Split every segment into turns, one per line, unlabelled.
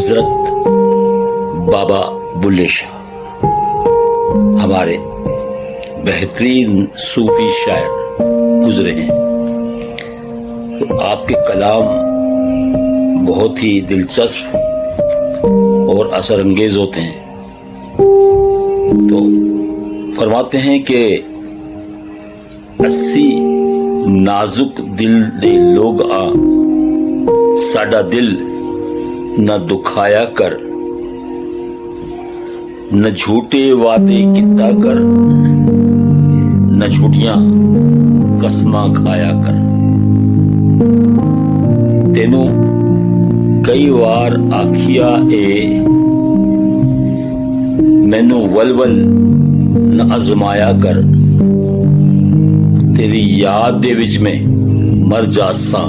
حضرت بابا بلے شاہ ہمارے بہترین صوفی شاعر گزرے ہیں، تو آپ کے کلام بہت ہی دلچسپ اور اثر انگیز ہوتے ہیں۔ تو فرماتے ہیں کہ 80 نازک دل دے لوگ ساڈا دل نہ دکھایا کر، نہ جھوٹے وعدے کیتا کر، نہ جھوٹیاں قسماں کھایا کر۔ تینوں کئی وار آکھیا اے مینوں ول نہ آزمایا کر، تیری یاد دے وچ میں مر جاساں،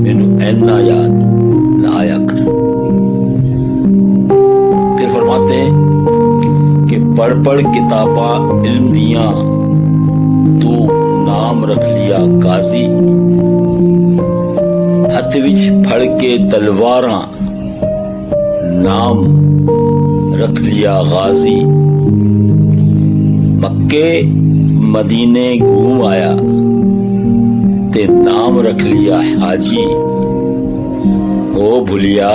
مینوں اینا یاد نہ آیا کر۔ پھر فرماتے ہیں کہ پڑھ کتاباں علم دیاں، تو نام رکھ لیا قاضی، ہاتھ وچ پھڑ کے تلواراں، نام رکھ لیا غازی۔ مکے مدینے گھوم آیا تے نام رکھ لیا حاجی، او بھلیا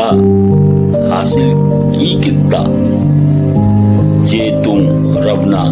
حاصل کی کیتا جے توں رب نہ